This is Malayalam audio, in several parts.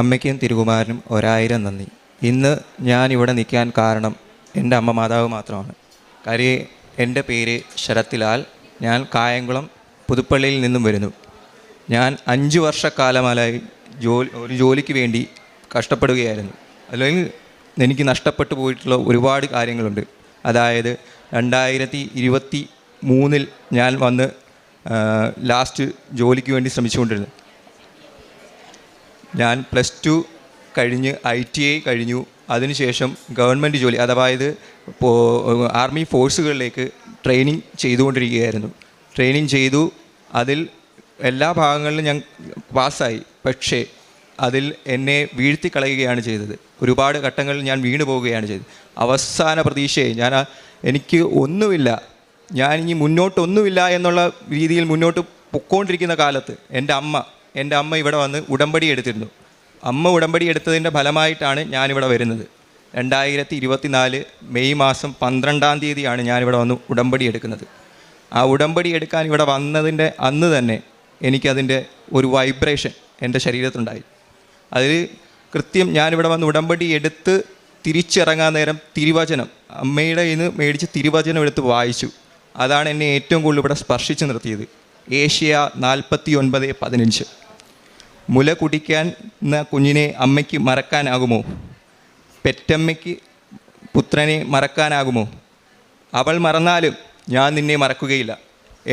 അമ്മയ്ക്കും തിരുകുമാരനും 1000 നന്ദി. ഇന്ന് ഞാനിവിടെ നിൽക്കാൻ കാരണം എൻ്റെ അമ്മ മാതാവ് മാത്രമാണ്. കാര്യം എൻ്റെ പേര് ശരത്ലാൽ. ഞാൻ കായംകുളം പുതുപ്പള്ളിയിൽ നിന്നും വരുന്നു. ഞാൻ 5 വർഷക്കാലമായി ഒരു ജോലിക്ക് വേണ്ടി കഷ്ടപ്പെടുകയായിരുന്നു. അല്ലെങ്കിൽ എനിക്ക് നഷ്ടപ്പെട്ടു പോയിട്ടുള്ള ഒരുപാട് കാര്യങ്ങളുണ്ട്. അതായത് 2023 ഞാൻ വന്ന് ലാസ്റ്റ് ജോലിക്ക് വേണ്ടി ശ്രമിച്ചുകൊണ്ടിരുന്നു. ഞാൻ +2 കഴിഞ്ഞ് ITI കഴിഞ്ഞു. അതിനുശേഷം ഗവൺമെൻറ് ജോലി, അതായത് ആർമി ഫോഴ്സുകളിലേക്ക് ട്രെയിനിങ് ചെയ്തുകൊണ്ടിരിക്കുകയായിരുന്നു. ട്രെയിനിങ് ചെയ്തു. അതിൽ എല്ലാ ഭാഗങ്ങളിലും ഞാൻ പാസ്സായി. പക്ഷേ അതിൽ എന്നെ വീഴ്ത്തിക്കളയുകയാണ് ചെയ്തത്. ഒരുപാട് ഘട്ടങ്ങളിൽ ഞാൻ വീണു പോവുകയാണ് ചെയ്തത്. അവസാന പ്രതീക്ഷയെ എനിക്ക് ഒന്നുമില്ല, ഞാൻ ഇനി മുന്നോട്ടൊന്നുമില്ല എന്നുള്ള രീതിയിൽ മുന്നോട്ട് പൊയ്ക്കൊണ്ടിരിക്കുന്ന കാലത്ത് എൻ്റെ അമ്മ ഇവിടെ വന്ന് ഉടമ്പടി എടുത്തിരുന്നു. അമ്മ ഉടമ്പടി എടുത്തതിൻ്റെ ഫലമായിട്ടാണ് ഞാനിവിടെ വരുന്നത്. 2024 മെയ് മാസം 12-ാം തീയതിയാണ് ഞാനിവിടെ വന്ന് ഉടമ്പടി എടുക്കുന്നത്. ആ ഉടമ്പടി എടുക്കാൻ ഇവിടെ വന്നതിൻ്റെ അന്ന് തന്നെ എനിക്കതിൻ്റെ ഒരു വൈബ്രേഷൻ എൻ്റെ ശരീരത്തിലുണ്ടായി. അതിൽ കൃത്യം ഞാനിവിടെ വന്ന് ഉടമ്പടി എടുത്ത് തിരിച്ചിറങ്ങാൻ നേരം തിരുവചനം അമ്മയുടെ കയ്യിൽ നിന്ന് മേടിച്ച് തിരുവചനം എടുത്ത് വായിച്ചു. അതാണ് എന്നെ ഏറ്റവും കൂടുതൽ ഇവിടെ സ്പർശിച്ച് നിർത്തിയത്. ഏഷ്യ 49:15. മുല കുടിക്കാൻ കുഞ്ഞിനെ അമ്മയ്ക്ക് മറക്കാനാകുമോ? പെറ്റമ്മയ്ക്ക് പുത്രനെ മറക്കാനാകുമോ? അവൾ മറന്നാലും ഞാൻ നിന്നെ മറക്കുകയില്ല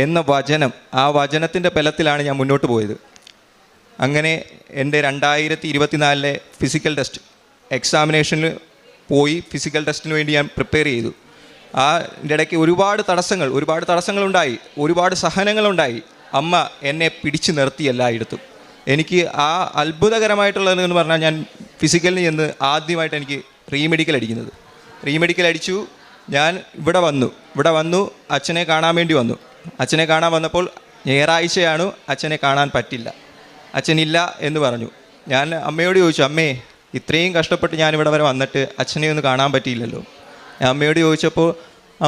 എന്ന വചനം, ആ വചനത്തിൻ്റെ ബലത്തിലാണ് ഞാൻ മുന്നോട്ട് പോയത്. അങ്ങനെ എൻ്റെ 2024 ഫിസിക്കൽ ടെസ്റ്റ് എക്സാമിനേഷനിൽ പോയി. ഫിസിക്കൽ ടെസ്റ്റിന് വേണ്ടി ഞാൻ പ്രിപ്പയർ ചെയ്തു. അതിൻ്റെ ഇടയ്ക്ക് ഒരുപാട് തടസ്സങ്ങളുണ്ടായി, ഒരുപാട് സഹനങ്ങളുണ്ടായി. അമ്മ എന്നെ പിടിച്ചു നിർത്തി എല്ലായിടത്തും. എനിക്ക് ആ അത്ഭുതകരമായിട്ടുള്ളതെന്ന് പറഞ്ഞാൽ, ഞാൻ ഫിസിക്കലിന് ചെന്ന് ആദ്യമായിട്ട് എനിക്ക് റീമെഡിക്കൽ അടിച്ചു. ഞാൻ ഇവിടെ വന്നു അച്ഛനെ കാണാൻ വേണ്ടി വന്നു. അച്ഛനെ കാണാൻ വന്നപ്പോൾ ഞായറാഴ്ചയാണ്, അച്ഛനെ കാണാൻ പറ്റില്ല, അച്ഛനില്ല എന്ന് പറഞ്ഞു. ഞാൻ അമ്മയോട് ചോദിച്ചു, അമ്മേ ഇത്രയും കഷ്ടപ്പെട്ട് ഞാനിവിടെ വരെ വന്നിട്ട് അച്ഛനെ ഒന്ന് കാണാൻ പറ്റിയില്ലല്ലോ. ഞാൻ അമ്മയോട് ചോദിച്ചപ്പോൾ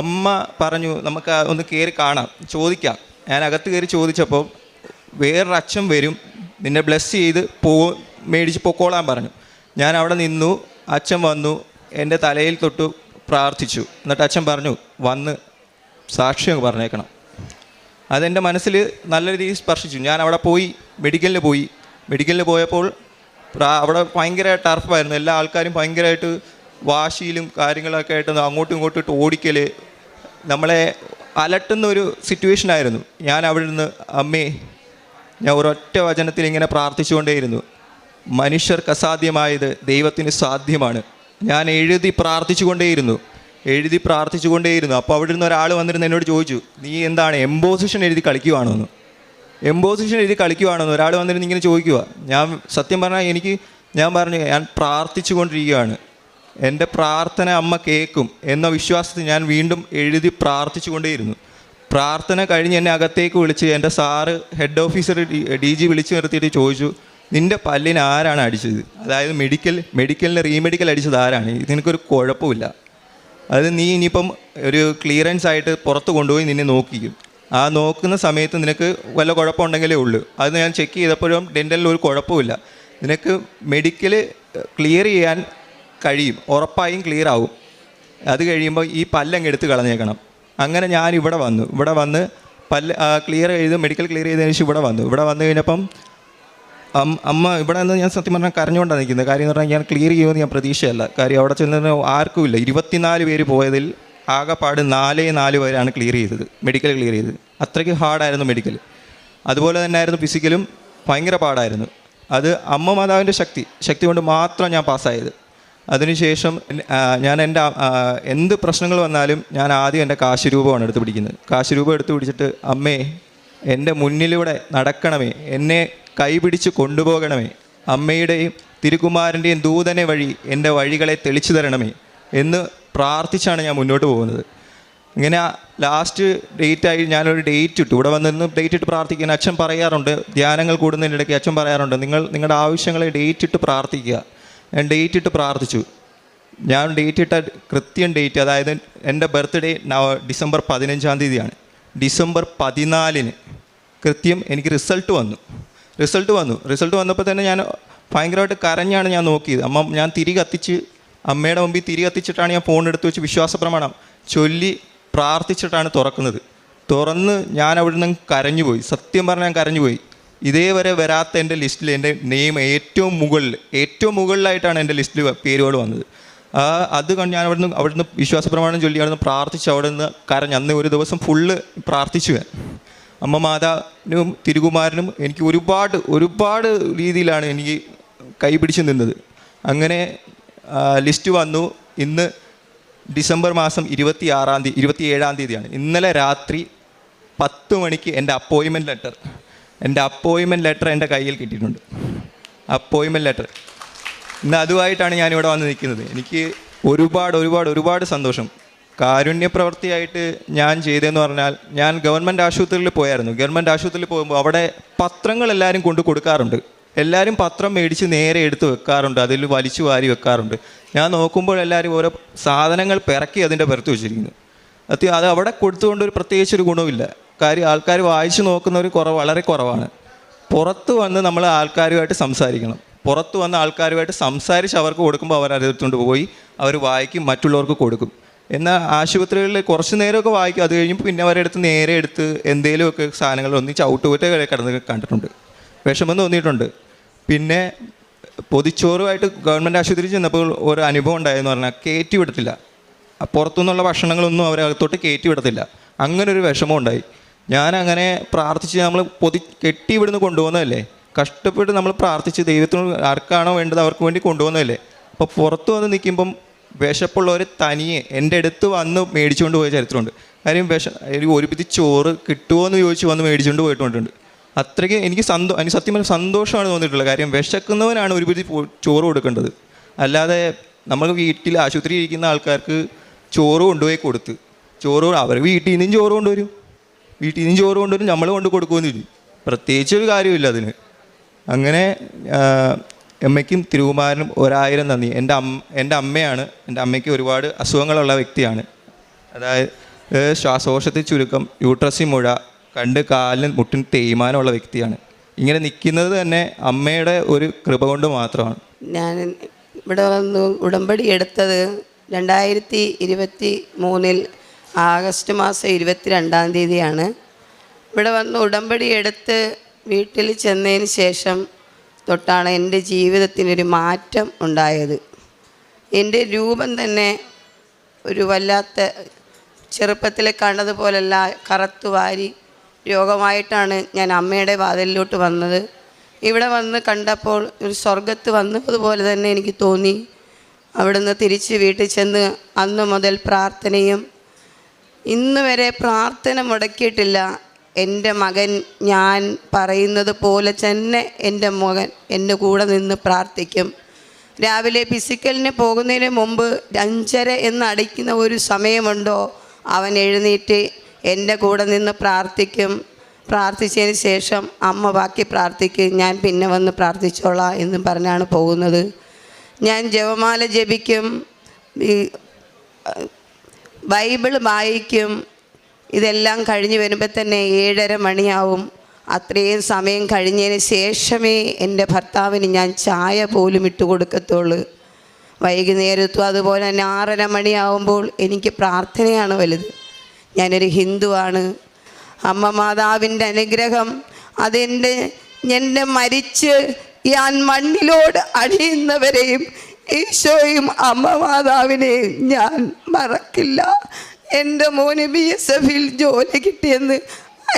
അമ്മ പറഞ്ഞു, നമുക്ക് ഒന്ന് കയറി കാണാം, ചോദിക്കാം. ഞാൻ അകത്ത് കയറി ചോദിച്ചപ്പോൾ വേറൊരു അച്ഛൻ വരും, നിന്നെ ബ്ലെസ് ചെയ്ത് മേടിച്ച് പൊക്കോളാൻ പറഞ്ഞു. ഞാൻ അവിടെ നിന്നു. അച്ഛൻ വന്നു, എൻ്റെ തലയിൽ തൊട്ട് പ്രാർത്ഥിച്ചു. എന്നിട്ട് അച്ഛൻ പറഞ്ഞു, വന്ന് സാക്ഷ്യം പറഞ്ഞേക്കണം. അതെൻ്റെ മനസ്സിൽ നല്ല രീതിയിൽ സ്പർശിച്ചു. ഞാൻ അവിടെ പോയി മെഡിക്കലിന് പോയപ്പോൾ അവിടെ ഭയങ്കര ടർഫായിരുന്നു. എല്ലാ ആൾക്കാരും ഭയങ്കരമായിട്ട് വാശിയിലും കാര്യങ്ങളൊക്കെ ആയിട്ട് അങ്ങോട്ടും ഇങ്ങോട്ടും ഇട്ട് ഓടിക്കൽ, നമ്മളെ അലട്ടുന്ന ഒരു സിറ്റുവേഷനായിരുന്നു. ഞാൻ അവിടെ നിന്ന് അമ്മേ, ഞാൻ ഒരൊറ്റ വചനത്തിൽ ഇങ്ങനെ പ്രാർത്ഥിച്ചുകൊണ്ടേയിരുന്നു. മനുഷ്യർക്ക് അസാധ്യമായത് ദൈവത്തിന് സാധ്യമാണ്. ഞാൻ എഴുതി പ്രാർത്ഥിച്ചുകൊണ്ടേയിരുന്നു. അപ്പോൾ അവിടെ നിന്ന് ഒരാൾ വന്നിരുന്ന് എന്നോട് ചോദിച്ചു, നീ എന്താണ് എംബോസിഷൻ എഴുതി കളിക്കുവാണോന്ന് ഒരാൾ വന്നിരുന്ന് ഇങ്ങനെ ചോദിക്കുക. ഞാൻ സത്യം പറഞ്ഞാൽ ഞാൻ പറഞ്ഞു, ഞാൻ പ്രാർത്ഥിച്ചു കൊണ്ടിരിക്കുകയാണ്, എൻ്റെ പ്രാർത്ഥന അമ്മ കേൾക്കും എന്ന വിശ്വാസത്തിൽ ഞാൻ വീണ്ടും എഴുതി പ്രാർത്ഥിച്ചു കൊണ്ടേയിരുന്നു. പ്രാർത്ഥന കഴിഞ്ഞ് എന്നെ അകത്തേക്ക് വിളിച്ച് എൻ്റെ സാറ് ഹെഡ് ഓഫീസർ DG വിളിച്ച് നിർത്തിയിട്ട് ചോദിച്ചു, നിൻ്റെ പല്ലിന് ആരാണ് അടിച്ചത്? അതായത് മെഡിക്കലിന് റീമെഡിക്കൽ അടിച്ചത് ആരാണ്? ഇതിനൊരു കുഴപ്പമില്ല, അത് നീ ഇനിയിപ്പം ഒരു ക്ലിയറൻസ് ആയിട്ട് പുറത്ത് കൊണ്ടുപോയി നിന്നെ നോക്കിക്കും. ആ നോക്കുന്ന സമയത്ത് നിനക്ക് വല്ല കുഴപ്പമുണ്ടെങ്കിലേ ഉള്ളൂ. അത് ഞാൻ ചെക്ക് ചെയ്തപ്പോഴും ഡെൻ്റലിൽ ഒരു കുഴപ്പമില്ല. നിനക്ക് മെഡിക്കൽ ക്ലിയർ ചെയ്യാൻ കഴിയും, ഉറപ്പായും ക്ലിയർ ആവും. അത് കഴിയുമ്പോൾ ഈ പല്ലങ്ങ് എടുത്ത് കളഞ്ഞേക്കണം. അങ്ങനെ ഞാൻ ഇവിടെ വന്ന് പല്ല് മെഡിക്കൽ ക്ലിയർ ചെയ്തതിന് ശേഷം ഇവിടെ വന്നു കഴിഞ്ഞപ്പം അമ്മ ഇവിടെ നിന്ന് ഞാൻ സത്യം പറഞ്ഞാൽ കരഞ്ഞുകൊണ്ടാണ് നിൽക്കുന്നത്. കാര്യം എന്ന് പറഞ്ഞാൽ ഞാൻ ക്ലിയർ ചെയ്യുമെന്ന് ഞാൻ പ്രതീക്ഷയല്ല. കാര്യം അവിടെ ചെന്ന് ആർക്കുമില്ല. 24 പേര് പോയതിൽ ആകെപ്പാട് 4 പേരാണ് മെഡിക്കൽ ക്ലിയർ ചെയ്തത്. അത്രയ്ക്ക് ഹാർഡായിരുന്നു മെഡിക്കൽ. അതുപോലെ തന്നെ ആയിരുന്നു ഫിസിക്കലും, ഭയങ്കര പാടായിരുന്നു. അത് അമ്മ മാതാവിൻ്റെ ശക്തി കൊണ്ട് മാത്രം ഞാൻ പാസ്സായത്. അതിനുശേഷം ഞാൻ എൻ്റെ എന്ത് പ്രശ്നങ്ങൾ വന്നാലും ഞാൻ ആദ്യം എൻ്റെ കാശുരൂപമാണ് എടുത്ത് പിടിക്കുന്നത്. കാശുരൂപം എടുത്ത് പിടിച്ചിട്ട്, അമ്മേ എൻ്റെ മുന്നിലൂടെ നടക്കണമേ, എന്നെ കൈപിടിച്ച് കൊണ്ടുപോകണമേ, അമ്മയുടെയും തിരുകുമാരൻ്റെയും ദൂതനെ വഴി എൻ്റെ വഴികളെ തെളിച്ചു തരണമേ എന്ന് പ്രാർത്ഥിച്ചാണ് ഞാൻ മുന്നോട്ട് പോകുന്നത്. ഇങ്ങനെ ലാസ്റ്റ് ഡേറ്റായി ഞാനൊരു ഡേറ്റ് ഇട്ടു. ഇവിടെ വന്നിരുന്ന് ഡേറ്റ് ഇട്ട് പ്രാർത്ഥിക്കാൻ അച്ഛൻ പറയാറുണ്ട്. ധ്യാനങ്ങൾ കൂടുന്നതിനിടയ്ക്ക് അച്ഛൻ പറയാറുണ്ട്, നിങ്ങളുടെ ആവശ്യങ്ങളെ ഡേറ്റ് ഇട്ട് പ്രാർത്ഥിക്കുക. ഞാൻ ഡേറ്റ് ഇട്ട് പ്രാർത്ഥിച്ചു. ഞാൻ ഡേറ്റ് ഇട്ട കൃത്യം ഡേറ്റ്, അതായത് എൻ്റെ ബർത്ത്ഡേ ഡിസംബർ 15-ാം തീയതിയാണ്. ഡിസംബർ 14-ന് കൃത്യം എനിക്ക് റിസൾട്ട് വന്നു. റിസൾട്ട് വന്നപ്പോൾ തന്നെ ഞാൻ ഭയങ്കരമായിട്ട് കരഞ്ഞാണ് ഞാൻ നോക്കിയത്. അമ്മ ഞാൻ തിരി കത്തിച്ച് അമ്മയുടെ മുമ്പിൽ തിരി കത്തിച്ചിട്ടാണ് ഞാൻ ഫോൺ എടുത്ത് വെച്ച് വിശ്വാസ പ്രമാണം ചൊല്ലി പ്രാർത്ഥിച്ചിട്ടാണ് തുറക്കുന്നത്. തുറന്ന് ഞാൻ അവിടെ നിന്ന് കരഞ്ഞുപോയി. സത്യം പറഞ്ഞാൽ ഞാൻ കരഞ്ഞുപോയി. ഇതേവരെ വരാത്ത എൻ്റെ ലിസ്റ്റിൽ എൻ്റെ നെയിം ഏറ്റവും മുകളിലായിട്ടാണ് എൻ്റെ ലിസ്റ്റിൽ പേരുകൾ വന്നത്. അത് കണ്ട് ഞാൻ അവിടുന്ന് വിശ്വാസ പ്രമാണം ചൊല്ലി അവിടുന്ന് പ്രാർത്ഥിച്ച് അവിടെ നിന്ന് കരഞ്ഞ് അന്ന് ഒരു ദിവസം ഫുള്ള് പ്രാർത്ഥിച്ചു ഞാൻ. അമ്മ മാതാവിനും തിരുകുമാരനും എനിക്ക് ഒരുപാട് രീതിയിലാണ് എനിക്ക് കൈപിടിച്ച് നിന്നത്. അങ്ങനെ ലിസ്റ്റ് വന്നു. ഇന്ന് ഡിസംബർ മാസം 27-ാം തീയതിയാണ്. ഇന്നലെ രാത്രി 10 മണിക്ക് എൻ്റെ അപ്പോയിൻമെൻറ്റ് ലെറ്റർ എൻ്റെ കയ്യിൽ കിട്ടിയിട്ടുണ്ട്. അപ്പോയിൻമെൻറ്റ് ലെറ്റർ ഇന്ന് അതുമായിട്ടാണ് ഞാനിവിടെ വന്ന് നിൽക്കുന്നത്. എനിക്ക് ഒരുപാട് സന്തോഷം. കാരുണ്യപ്രവൃത്തിയായിട്ട് ഞാൻ ചെയ്തതെന്ന് പറഞ്ഞാൽ, ഞാൻ ഗവൺമെൻറ് ആശുപത്രിയിൽ പോയായിരുന്നു. ഗവൺമെൻറ് ആശുപത്രിയിൽ പോകുമ്പോൾ അവിടെ പത്രങ്ങൾ എല്ലാവരും കൊണ്ട് കൊടുക്കാറുണ്ട്. എല്ലാവരും പത്രം മേടിച്ച് നേരെ എടുത്ത് വെക്കാറുണ്ട്, അതിൽ വലിച്ചു വാരി വെക്കാറുണ്ട്. ഞാൻ നോക്കുമ്പോൾ എല്ലാവരും ഓരോ സാധനങ്ങൾ പിറക്കി അതിൻ്റെ പുറത്ത് വെച്ചിരിക്കുന്നു. അത് അവിടെ കൊടുത്തുകൊണ്ട് ഒരു പ്രത്യേകിച്ചൊരു ഗുണമില്ല. കാര്യം ആൾക്കാർ വായിച്ചു നോക്കുന്നവർ വളരെ കുറവാണ്. പുറത്ത് വന്ന് നമ്മൾ ആൾക്കാരുമായിട്ട് സംസാരിക്കണം. പുറത്ത് വന്ന് ആൾക്കാരുമായിട്ട് സംസാരിച്ച് അവർക്ക് കൊടുക്കുമ്പോൾ അവരതെടുത്തുകൊണ്ട് പോയി അവർ വായിക്കും, മറ്റുള്ളവർക്ക് കൊടുക്കും. എന്നാൽ ആശുപത്രികളിൽ കുറച്ച് നേരമൊക്കെ വായിക്കും. അത് കഴിഞ്ഞ് പിന്നെ അവരെടുത്ത് നേരെ എടുത്ത് എന്തെങ്കിലുമൊക്കെ സാധനങ്ങൾ ഒന്നിച്ച് ഔട്ടുപൊറ്റ കിടന്ന് കണ്ടിട്ടുണ്ട്. വിഷമം തോന്നിയിട്ടുണ്ട്. പിന്നെ പൊതിച്ചോറുമായിട്ട് ഗവൺമെൻറ് ആശുപത്രിയിൽ ചെന്നപ്പോൾ ഒരു അനുഭവം ഉണ്ടായെന്ന് പറഞ്ഞാൽ കയറ്റി വിടത്തില്ല. പുറത്തുനിന്നുള്ള ഭക്ഷണങ്ങളൊന്നും അവരകത്തോട്ട് കയറ്റി വിടത്തില്ല. അങ്ങനൊരു വിഷമം ഉണ്ടായി. ഞാനങ്ങനെ പ്രാർത്ഥിച്ച് നമ്മൾ കെട്ടി ഇവിടുന്ന് കൊണ്ടുപോകുന്നതല്ലേ, കഷ്ടപ്പെട്ട് നമ്മൾ പ്രാർത്ഥിച്ച് ദൈവത്തിന് ആർക്കാണോ വേണ്ടത് അവർക്ക് വേണ്ടി കൊണ്ടുപോകുന്നതല്ലേ. അപ്പോൾ പുറത്ത് വന്ന് നിൽക്കുമ്പം വിശപ്പുള്ളവർ തനിയെ എൻ്റെ അടുത്ത് വന്ന് മേടിച്ചുകൊണ്ട് പോയ ചരിത്രമുണ്ട്. കാര്യം ഒരു പിടി ചോറ് കിട്ടുമോ എന്ന് ചോദിച്ച് വന്ന് മേടിച്ചുകൊണ്ട് പോയിട്ടുണ്ട്. അത്രയ്ക്ക് എനിക്ക് സത്യം പറഞ്ഞാൽ സന്തോഷമാണ് തോന്നിയിട്ടുള്ളത്. കാര്യം വിശക്കുന്നവനാണ് ഒരു പിടി ചോറ് കൊടുക്കേണ്ടത്. അല്ലാതെ നമ്മൾ വീട്ടിൽ ആശുപത്രി ഇരിക്കുന്ന ആൾക്കാർക്ക് ചോറ് കൊണ്ടുപോയി കൊടുത്ത് അവർ വീട്ടിൽ നിന്നും ചോറ് കൊണ്ടുവരും, നമ്മൾ കൊണ്ട് കൊടുക്കുമെന്നില്ല. പ്രത്യേകിച്ച് ഒരു കാര്യമില്ല അതിന്. അങ്ങനെ അമ്മയ്ക്കും തിരുകുമാരനും 1000 നന്ദി. എൻ്റെ അമ്മയാണ്. എൻ്റെ അമ്മയ്ക്ക് ഒരുപാട് അസുഖങ്ങളുള്ള വ്യക്തിയാണ്. അതായത് ശ്വാസകോശത്തിൽ ചുരുക്കം, യൂട്രസിൽ മുഴ, കാലിന് മുട്ടിന് തേയ്മാനമുള്ള വ്യക്തിയാണ്. ഇങ്ങനെ നിൽക്കുന്നത് തന്നെ അമ്മയുടെ ഒരു കൃപ കൊണ്ട് മാത്രമാണ്. ഞാൻ ഇവിടെ വന്ന് ഉടമ്പടി എടുത്തത് 2023 ആഗസ്റ്റ് മാസം 22-ാം തീയതിയാണ്. ഇവിടെ വന്ന് ഉടമ്പടി എടുത്ത് വീട്ടിൽ ചെന്നതിന് ശേഷം തൊട്ടാണ് എൻ്റെ ജീവിതത്തിനൊരു മാറ്റം ഉണ്ടായത്. എൻ്റെ രൂപം തന്നെ ഒരു വല്ലാത്ത ചെറുപ്പത്തിൽ കണ്ടതുപോലല്ല, കറുത്തു വാരി രോഗമായിട്ടാണ് ഞാൻ അമ്മയുടെ വാതിലിലോട്ട് വന്നത്. ഇവിടെ വന്ന് കണ്ടപ്പോൾ ഒരു സ്വർഗത്ത് വന്നതുപോലെ തന്നെ എനിക്ക് തോന്നി. അവിടുന്ന് തിരിച്ച് വീട്ടിൽ ചെന്ന് അന്ന് മുതൽ പ്രാർത്ഥനയും, ഇന്ന് വരെ പ്രാർത്ഥന മുടക്കിയിട്ടില്ല. എൻ്റെ മകൻ ഞാൻ പറയുന്നത് പോലെ തന്നെ എൻ്റെ മകൻ എൻ്റെ കൂടെ നിന്ന് പ്രാർത്ഥിക്കും. രാവിലെ ഫിസിക്കലിന് പോകുന്നതിന് മുമ്പ് 5:30 എന്ന് അടിക്കുന്ന ഒരു സമയമുണ്ടോ, അവൻ എഴുന്നേറ്റ് എൻ്റെ കൂടെ നിന്ന് പ്രാർത്ഥിക്കും. പ്രാർത്ഥിച്ചതിന് ശേഷം അമ്മ ബാക്കി പ്രാർത്ഥിക്കും, ഞാൻ പിന്നെ വന്ന് പ്രാർത്ഥിച്ചോളാം എന്ന് പറഞ്ഞാണ് പോകുന്നത്. ഞാൻ ജപമാല ജപിക്കും, ബൈബിൾ വായിക്കും. ഇതെല്ലാം കഴിഞ്ഞ് വരുമ്പോൾ തന്നെ 7:30 മണിയാവും. അത്രയും സമയം കഴിഞ്ഞതിന് ശേഷമേ എൻ്റെ ഭർത്താവിന് ഞാൻ ചായ പോലും ഇട്ട് കൊടുക്കത്തുള്ളൂ. വൈകുന്നേരത്തും അതുപോലെ തന്നെ 6:30 മണിയാവുമ്പോൾ എനിക്ക് പ്രാർത്ഥനയാണ് വലുത്. ഞാനൊരു ഹിന്ദുവാണ്. അമ്മ മാതാവിൻ്റെ അനുഗ്രഹം എൻ്റെ മരിച്ച് ഞാൻ മണ്ണിലോട് അടിയുന്നവരെയും ഈശോയും അമ്മ മാതാവിനെയും ഞാൻ മറക്കില്ല. എൻ്റെ മോന് BSFിൽ ജോലി കിട്ടിയെന്ന്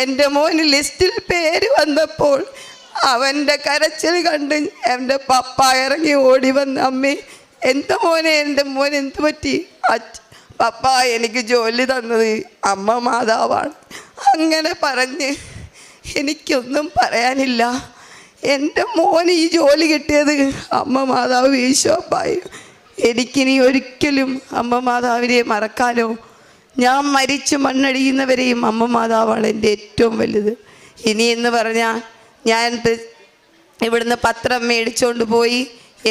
എൻ്റെ മോന് ലിസ്റ്റിൽ പേര് വന്നപ്പോൾ അവൻ്റെ കരച്ചിൽ കണ്ട് എൻ്റെ പപ്പ ഇറങ്ങി ഓടി വന്ന്, അമ്മേ എൻ്റെ മോൻ എന്ത് പറ്റി? പപ്പ എനിക്ക് ജോലി തന്നത് അമ്മ മാതാവാണ്. അങ്ങനെ പറഞ്ഞ് എനിക്കൊന്നും പറയാനില്ല. എൻ്റെ മോന് ഈ ജോലി കിട്ടിയത് അമ്മ മാതാവ് ഈശോപ്പായി. എനിക്കിനി ഒരിക്കലും അമ്മ മാതാവിനെ മറക്കാനോ, ഞാൻ മരിച്ച് മണ്ണടിയുന്നവരെയും അമ്മ മാതാവാണ് എൻ്റെ ഏറ്റവും വലുത്. ഇനിയെന്ന് പറഞ്ഞാൽ ഞാൻ ഇവിടുന്ന് പത്രം മേടിച്ചുകൊണ്ട് പോയി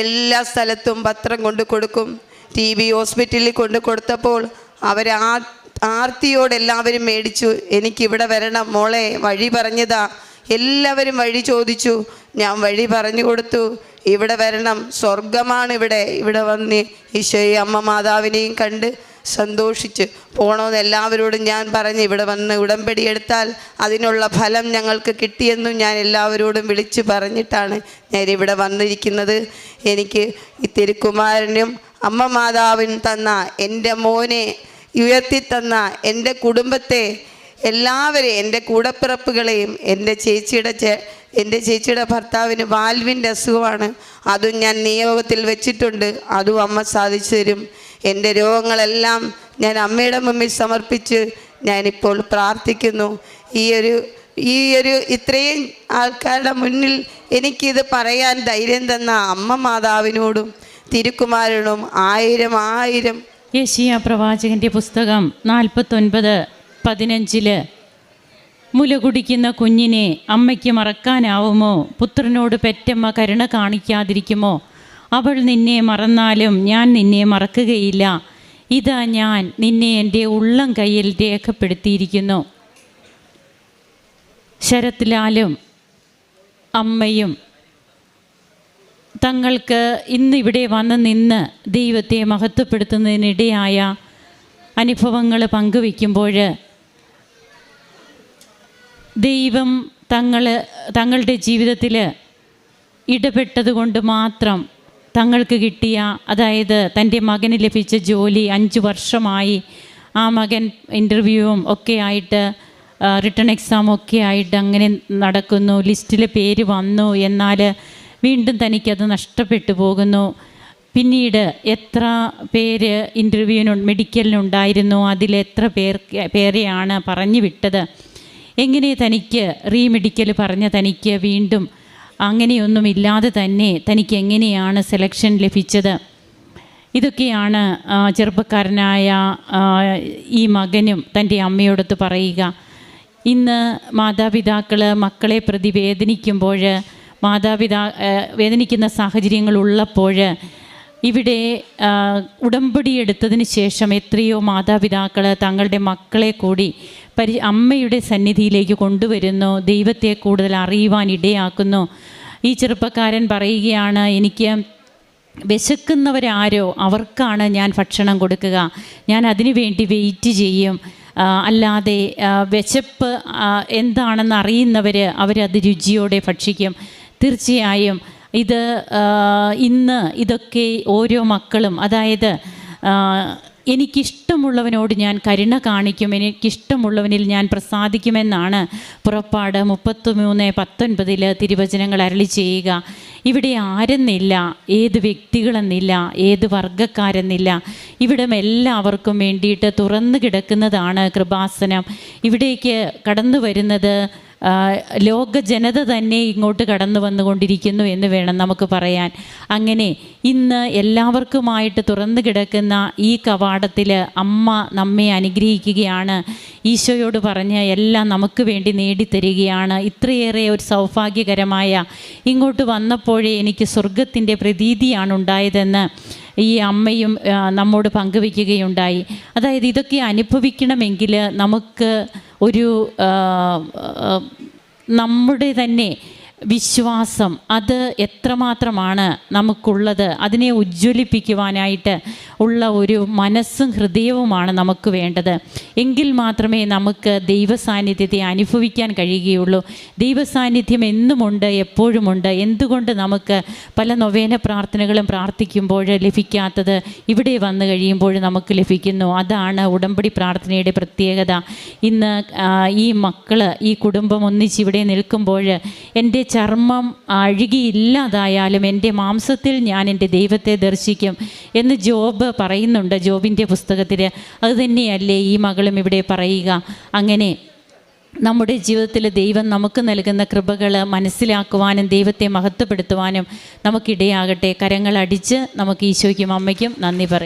എല്ലാ സ്ഥലത്തും പത്രം കൊണ്ട് കൊടുക്കും. TB ഹോസ്പിറ്റലിൽ കൊണ്ട് കൊടുത്തപ്പോൾ അവർ ആർത്തിയോടെ എല്ലാവരും മേടിച്ചു. എനിക്കിവിടെ വരണം മോളെ, വഴി പറഞ്ഞതാ. എല്ലാവരും വഴി ചോദിച്ചു, ഞാൻ വഴി പറഞ്ഞു കൊടുത്തു. ഇവിടെ വരണം, സ്വർഗമാണ് ഇവിടെ വന്ന് ഈശോയെ അമ്മ മാതാവിനെയും കണ്ട് സന്തോഷിച്ച് പോണമെന്ന് എല്ലാവരോടും ഞാൻ പറഞ്ഞ് ഇവിടെ വന്ന് ഉടമ്പടി എടുത്താൽ അതിനുള്ള ഫലം ഞങ്ങൾക്ക് കിട്ടിയെന്നും ഞാൻ എല്ലാവരോടും വിളിച്ച് പറഞ്ഞിട്ടാണ് ഞാൻ ഇവിടെ വന്നിരിക്കുന്നത്. എനിക്ക് ഈ തിരുക്കുമാരനും അമ്മ മാതാവിനും തന്ന എൻ്റെ മോനെ ഉയർത്തിത്തന്ന എൻ്റെ കുടുംബത്തെ എല്ലാവരെയും, എൻ്റെ കൂടപ്പിറപ്പുകളെയും, എൻ്റെ ചേച്ചിയുടെ ഭർത്താവിന് വാൽവിൻ്റെ അസുഖമാണ്, അതും ഞാൻ നിയോഗത്തിൽ വെച്ചിട്ടുണ്ട്, അതും അമ്മ സാധിച്ചു തരും. എൻ്റെ രോഗങ്ങളെല്ലാം ഞാൻ അമ്മയുടെ മുമ്പിൽ സമർപ്പിച്ച് ഞാനിപ്പോൾ പ്രാർത്ഥിക്കുന്നു. ഈ ഒരു ഇത്രയും ആൾക്കാരുടെ മുന്നിൽ എനിക്കിത് പറയാൻ ധൈര്യം തന്ന അമ്മ മാതാവിനോടും തിരുക്കുമാരനും 1000 യെശയ്യാ പ്രവാചകൻ്റെ പുസ്തകം 49:15 മുല കുടിക്കുന്ന കുഞ്ഞിനെ അമ്മയ്ക്ക് മറക്കാനാവുമോ? പുത്രനോട് പെറ്റമ്മ കരുണ കാണിക്കാതിരിക്കുമോ? അവൾ നിന്നെ മറന്നാലും ഞാൻ നിന്നെ മറക്കുകയില്ല. ഇതാ ഞാൻ നിന്നെ എൻ്റെ ഉള്ളം കയ്യിൽ രേഖപ്പെടുത്തിയിരിക്കുന്നു. ശരത് ലാലും അമ്മയും തങ്ങൾക്ക് ഇന്നിവിടെ വന്ന് നിന്ന് ദൈവത്തെ മഹത്വപ്പെടുത്തുന്നതിനിടയായ അനുഭവങ്ങൾ പങ്കുവയ്ക്കുമ്പോൾ ദൈവം തങ്ങളുടെ ജീവിതത്തിൽ ഇടപെട്ടതുകൊണ്ട് മാത്രം തങ്ങൾക്ക് കിട്ടിയ, അതായത് തൻ്റെ മകന് ലഭിച്ച ജോലി 5 വർഷമായി ആ മകൻ ഇൻ്റർവ്യൂവും ഒക്കെ ആയിട്ട് റിട്ടേൺ എക്സാമും ഒക്കെ ആയിട്ട് അങ്ങനെ നടക്കുന്നു, ലിസ്റ്റിൽ പേര് വന്നു, എന്നാൽ വീണ്ടും തനിക്കത് നഷ്ടപ്പെട്ടു പോകുന്നു. പിന്നീട് എത്ര പേര് മെഡിക്കലിനുണ്ടായിരുന്നു, അതിലെത്ര പേരെയാണ് പറഞ്ഞു വിട്ടത്, എങ്ങനെ തനിക്ക് റീമെഡിക്കൽ പറഞ്ഞ തനിക്ക് വീണ്ടും അങ്ങനെയൊന്നുമില്ലാതെ തന്നെ തനിക്ക് എങ്ങനെയാണ് സെലക്ഷൻ ലഭിച്ചത്? ഇതൊക്കെയാണ് ചെറുപ്പക്കാരനായ ഈ മകനും തൻ്റെ അമ്മയോടൊത്ത് പറയുക. ഇന്ന് മാതാപിതാക്കൾ മക്കളെ പ്രതി വേദനിക്കുമ്പോൾ, വേദനിക്കുന്ന സാഹചര്യങ്ങളുള്ളപ്പോൾ ഇവിടെ ഉടമ്പടി എടുത്തതിന് ശേഷം എത്രയോ മാതാപിതാക്കൾ തങ്ങളുടെ മക്കളെ കൂടി അമ്മയുടെ സന്നിധിയിലേക്ക് കൊണ്ടുവരുന്നു, ദൈവത്തെ കൂടുതൽ അറിയുവാൻ ഇടയാക്കുന്നു. ഈ ചെറുപ്പക്കാരൻ പറയുകയാണ്, എനിക്ക് വിശക്കുന്നവരാരോ അവർക്കാണ് ഞാൻ ഭക്ഷണം കൊടുക്കുക, ഞാൻ അതിനു വേണ്ടി വെയിറ്റ് ചെയ്യും, അല്ലാതെ വിശപ്പ് എന്താണെന്ന് അറിയുന്നവർ അവരത് രുചിയോടെ ഭക്ഷിക്കും. തീർച്ചയായും ഇന്ന് ഇതൊക്കെ ഓരോ മക്കളും, അതായത് എനിക്കിഷ്ടമുള്ളവനോട് ഞാൻ കരുണ കാണിക്കും, എനിക്കിഷ്ടമുള്ളവനിൽ ഞാൻ പ്രസാദിക്കുമെന്നാണ് പുറപ്പാട് 33:19 തിരുവചനങ്ങൾ അരുളി ചെയ്യുക. ഇവിടെ ആരെന്നില്ല, ഏത് വ്യക്തികളെന്നില്ല, ഏത് വർഗ്ഗക്കാരെന്നില്ല, ഇവിടം എല്ലാവർക്കും വേണ്ടിയിട്ട് തുറന്നു കിടക്കുന്നതാണ് കൃപാസനം. ഇവിടേക്ക് കടന്നു വരുന്നത് ലോക ജനത തന്നെ ഇങ്ങോട്ട് കടന്നു വന്നുകൊണ്ടിരിക്കുന്നു എന്ന് വേണം നമുക്ക് പറയാൻ. അങ്ങനെ ഇന്ന് എല്ലാവർക്കുമായിട്ട് തുറന്നു കിടക്കുന്ന ഈ കവാടത്തിൽ അമ്മ നമ്മെ അനുഗ്രഹിക്കുകയാണ്. ഈശോയോട് പറഞ്ഞ് എല്ലാം നമുക്ക് വേണ്ടി നേടിത്തരികയാണ്. ഇത്രയേറെ ഒരു സൗഭാഗ്യകരമായ ഇങ്ങോട്ട് വന്നപ്പോഴേ എനിക്ക് സ്വർഗത്തിൻ്റെ പ്രതീതിയാണ് ഉണ്ടായതെന്ന് ഈ അമ്മയും നമ്മോട് പങ്കുവയ്ക്കുകയുണ്ടായി. അതായത് ഇതൊക്കെ അനുഭവിക്കണമെങ്കിൽ നമുക്ക് ഒരു നമ്മുടെ തന്നെ വിശ്വാസം അത് എത്രമാത്രമാണ് നമുക്കുള്ളത്, അതിനെ ഉജ്ജ്വലിപ്പിക്കുവാനായിട്ട് ഉള്ള ഒരു മനസ്സും ഹൃദയവുമാണ് നമുക്ക് വേണ്ടത്. എങ്കിൽ മാത്രമേ നമുക്ക് ദൈവസാന്നിധ്യത്തെ അനുഭവിക്കാൻ കഴിയുകയുള്ളൂ. ദൈവസാന്നിധ്യം എന്നുമുണ്ട്, എപ്പോഴുമുണ്ട്. എന്തുകൊണ്ട് നമുക്ക് പല നൊവേന പ്രാർത്ഥനകളും പ്രാർത്ഥിക്കുമ്പോൾ ലഭിക്കാത്തത് ഇവിടെ വന്നു കഴിയുമ്പോൾ നമുക്ക് ലഭിക്കുന്നു? അതാണ് ഉടമ്പടി പ്രാർത്ഥനയുടെ പ്രത്യേകത. ഇന്ന് ഈ മക്കൾ, ഈ കുടുംബം ഒന്നിച്ചിവിടെ നിൽക്കുമ്പോൾ എൻ്റെ ചർമ്മം അഴുകിയില്ലാതായാലും എൻ്റെ മാംസത്തിൽ ഞാൻ എൻ്റെ ദൈവത്തെ ദർശിക്കും എന്ന് ജോബ് പറയുന്നുണ്ട്, ജോബിൻ്റെ പുസ്തകത്തിൽ. അതുതന്നെയല്ലേ ഈ മകളും ഇവിടെ പറയുക. അങ്ങനെ നമ്മുടെ ജീവിതത്തിൽ ദൈവം നമുക്ക് നൽകുന്ന കൃപകൾ മനസ്സിലാക്കുവാനും ദൈവത്തെ മഹത്വപ്പെടുത്തുവാനും നമുക്കിടയാകട്ടെ. കരങ്ങളടിച്ച് നമുക്ക് ഈശോയ്ക്കും അമ്മയ്ക്കും നന്ദി പറയാം.